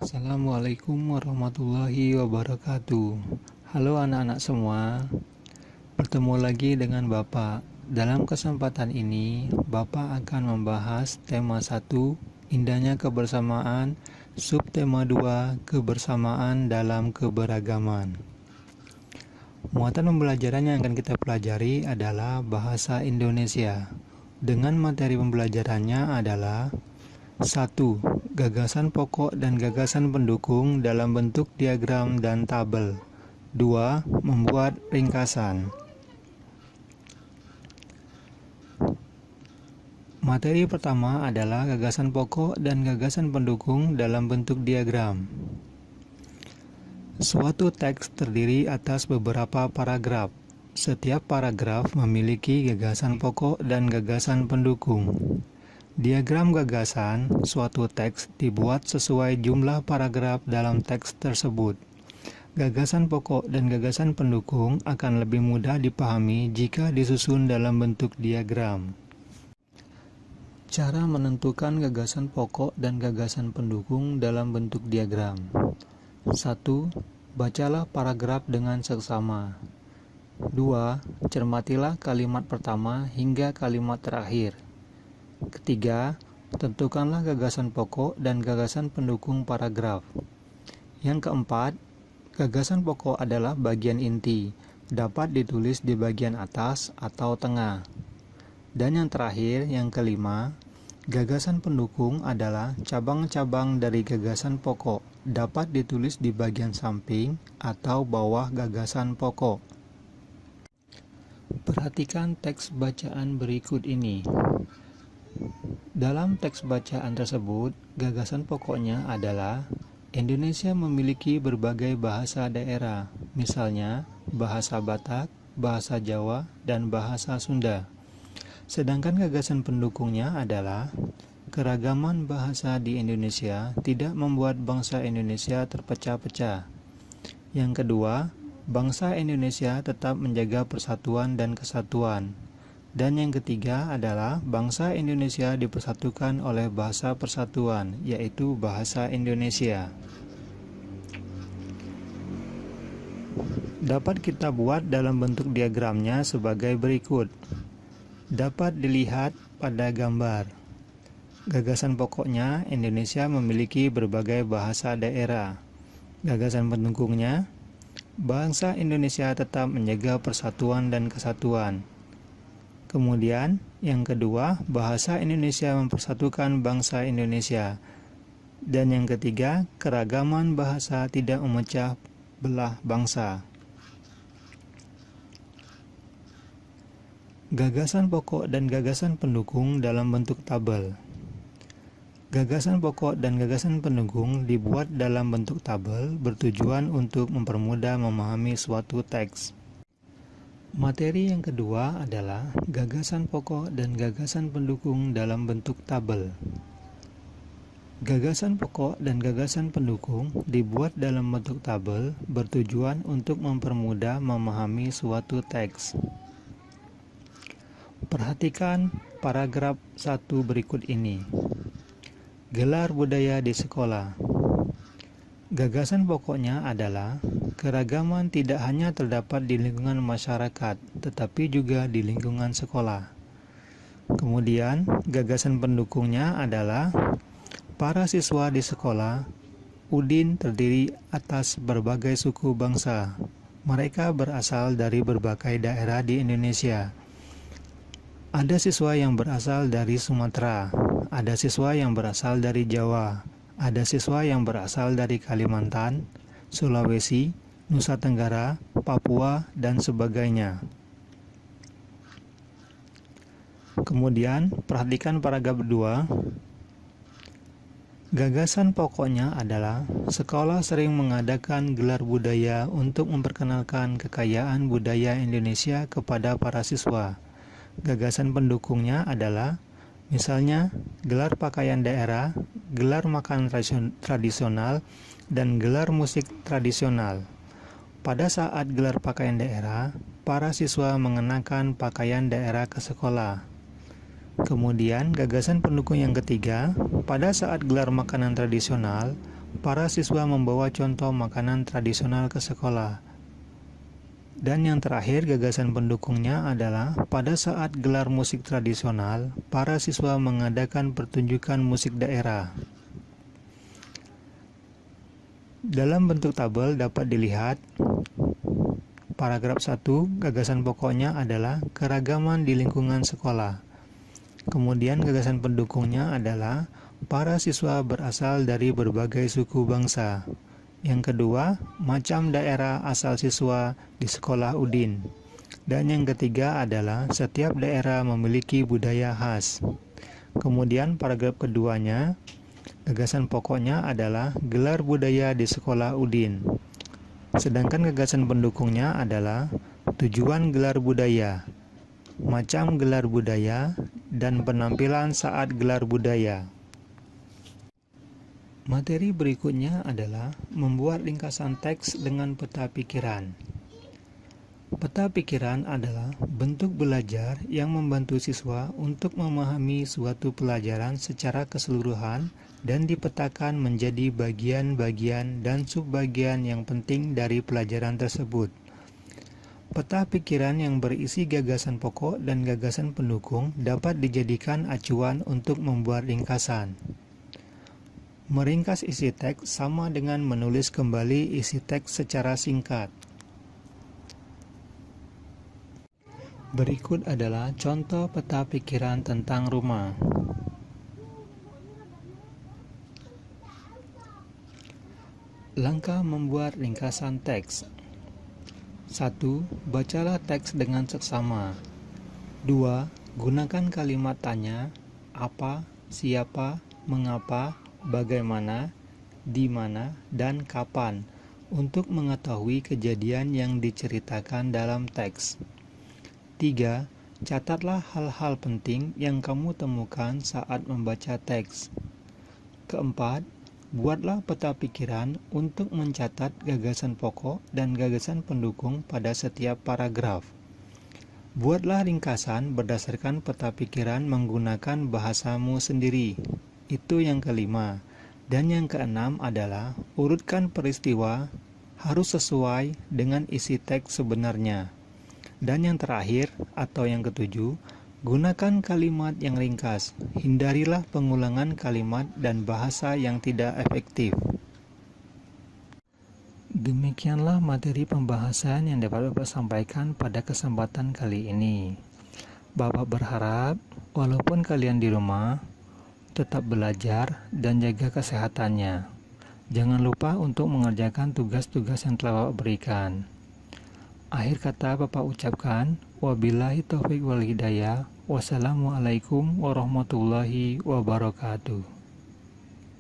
Assalamualaikum warahmatullahi wabarakatuh. Halo anak-anak semua, bertemu lagi dengan Bapak. Dalam kesempatan ini, Bapak akan membahas tema 1, indahnya kebersamaan, subtema 2, kebersamaan dalam keberagaman. Muatan pembelajaran yang akan kita pelajari adalah bahasa Indonesia. Dengan materi pembelajarannya adalah 1. Gagasan pokok dan gagasan pendukung dalam bentuk diagram dan tabel. 2. Membuat ringkasan. Materi pertama adalah gagasan pokok dan gagasan pendukung dalam bentuk diagram. Suatu teks terdiri atas beberapa paragraf. Setiap paragraf memiliki gagasan pokok dan gagasan pendukung. Diagram gagasan suatu teks dibuat sesuai jumlah paragraf dalam teks tersebut. Gagasan pokok dan gagasan pendukung akan lebih mudah dipahami jika disusun dalam bentuk diagram. Cara menentukan gagasan pokok dan gagasan pendukung dalam bentuk diagram. 1. Bacalah paragraf dengan seksama. 2. Cermatilah kalimat pertama hingga kalimat terakhir. Ketiga, tentukanlah gagasan pokok dan gagasan pendukung paragraf. Yang keempat, gagasan pokok adalah bagian inti, dapat ditulis di bagian atas atau tengah. Dan yang terakhir, yang kelima, gagasan pendukung adalah cabang-cabang dari gagasan pokok, dapat ditulis di bagian samping atau bawah gagasan pokok. Perhatikan teks bacaan berikut ini. Dalam teks bacaan tersebut, gagasan pokoknya adalah Indonesia memiliki berbagai bahasa daerah, misalnya bahasa Batak, bahasa Jawa, dan bahasa Sunda. Sedangkan gagasan pendukungnya adalah keragaman bahasa di Indonesia tidak membuat bangsa Indonesia terpecah-pecah. Yang kedua, bangsa Indonesia tetap menjaga persatuan dan kesatuan. Dan yang ketiga adalah bangsa Indonesia dipersatukan oleh bahasa persatuan, yaitu bahasa Indonesia. Dapat kita buat dalam bentuk diagramnya sebagai berikut. Dapat dilihat pada gambar. Gagasan pokoknya, Indonesia memiliki berbagai bahasa daerah. Gagasan pendukungnya, bangsa Indonesia tetap menjaga persatuan dan kesatuan. Kemudian, yang kedua, bahasa Indonesia mempersatukan bangsa Indonesia. Dan yang ketiga, keragaman bahasa tidak memecah belah bangsa. Gagasan pokok dan gagasan pendukung dalam bentuk tabel. Gagasan pokok dan gagasan pendukung dibuat dalam bentuk tabel bertujuan untuk mempermudah memahami suatu teks. Materi yang kedua adalah gagasan pokok dan gagasan pendukung dalam bentuk tabel. Gagasan pokok dan gagasan pendukung dibuat dalam bentuk tabel bertujuan untuk mempermudah memahami suatu teks. Perhatikan paragraf 1 berikut ini. Gelar budaya di sekolah. Gagasan pokoknya adalah keragaman tidak hanya terdapat di lingkungan masyarakat, tetapi juga di lingkungan sekolah. Kemudian, gagasan pendukungnya adalah para siswa di sekolah. Udin terdiri atas berbagai suku bangsa. Mereka berasal dari berbagai daerah di Indonesia. Ada siswa yang berasal dari Sumatera, ada siswa yang berasal dari Jawa, ada siswa yang berasal dari Kalimantan, Sulawesi, Nusa Tenggara, Papua, dan sebagainya. Kemudian, perhatikan paragraf 2. Gagasan pokoknya adalah sekolah sering mengadakan gelar budaya untuk memperkenalkan kekayaan budaya Indonesia kepada para siswa. Gagasan pendukungnya adalah misalnya gelar pakaian daerah, gelar makanan tradisional, dan gelar musik tradisional. Pada saat gelar pakaian daerah, para siswa mengenakan pakaian daerah ke sekolah. Kemudian, gagasan pendukung yang ketiga, pada saat gelar makanan tradisional, para siswa membawa contoh makanan tradisional ke sekolah. Dan yang terakhir, gagasan pendukungnya adalah pada saat gelar musik tradisional, para siswa mengadakan pertunjukan musik daerah. Dalam bentuk tabel dapat dilihat, paragraf 1, gagasan pokoknya adalah keragaman di lingkungan sekolah. Kemudian gagasan pendukungnya adalah para siswa berasal dari berbagai suku bangsa. Yang kedua, macam daerah asal siswa di sekolah Udin. Dan yang ketiga adalah setiap daerah memiliki budaya khas. Kemudian paragraf keduanya, gagasan pokoknya adalah gelar budaya di sekolah Udin. Sedangkan gagasan pendukungnya adalah tujuan gelar budaya, macam gelar budaya, dan penampilan saat gelar budaya. Materi berikutnya adalah membuat ringkasan teks dengan peta pikiran. Peta pikiran adalah bentuk belajar yang membantu siswa untuk memahami suatu pelajaran secara keseluruhan dan dipetakan menjadi bagian-bagian dan subbagian yang penting dari pelajaran tersebut. Peta pikiran yang berisi gagasan pokok dan gagasan pendukung dapat dijadikan acuan untuk membuat ringkasan. Meringkas isi teks sama dengan menulis kembali isi teks secara singkat. Berikut adalah contoh peta pikiran tentang rumah. Langkah membuat ringkasan teks. 1. Bacalah teks dengan seksama. 2. Gunakan kalimat tanya, apa, siapa, mengapa, bagaimana, di mana, dan kapan untuk mengetahui kejadian yang diceritakan dalam teks. 3. Catatlah hal-hal penting yang kamu temukan saat membaca teks. Keempat, buatlah peta pikiran untuk mencatat gagasan pokok dan gagasan pendukung pada setiap paragraf. Buatlah ringkasan berdasarkan peta pikiran menggunakan bahasamu sendiri. Itu yang kelima. Dan yang keenam adalah urutkan peristiwa harus sesuai dengan isi teks sebenarnya. Dan yang terakhir atau yang ketujuh, gunakan kalimat yang ringkas. Hindarilah pengulangan kalimat dan bahasa yang tidak efektif. Demikianlah materi pembahasan yang dapat Bapak sampaikan pada kesempatan kali ini. Bapak berharap walaupun kalian di rumah, tetap belajar dan jaga kesehatannya. Jangan lupa untuk mengerjakan tugas-tugas yang telah Bapak berikan. Akhir kata Bapak ucapkan, wabillahi taufiq wal hidayah. Wassalamualaikum warahmatullahi wabarakatuh.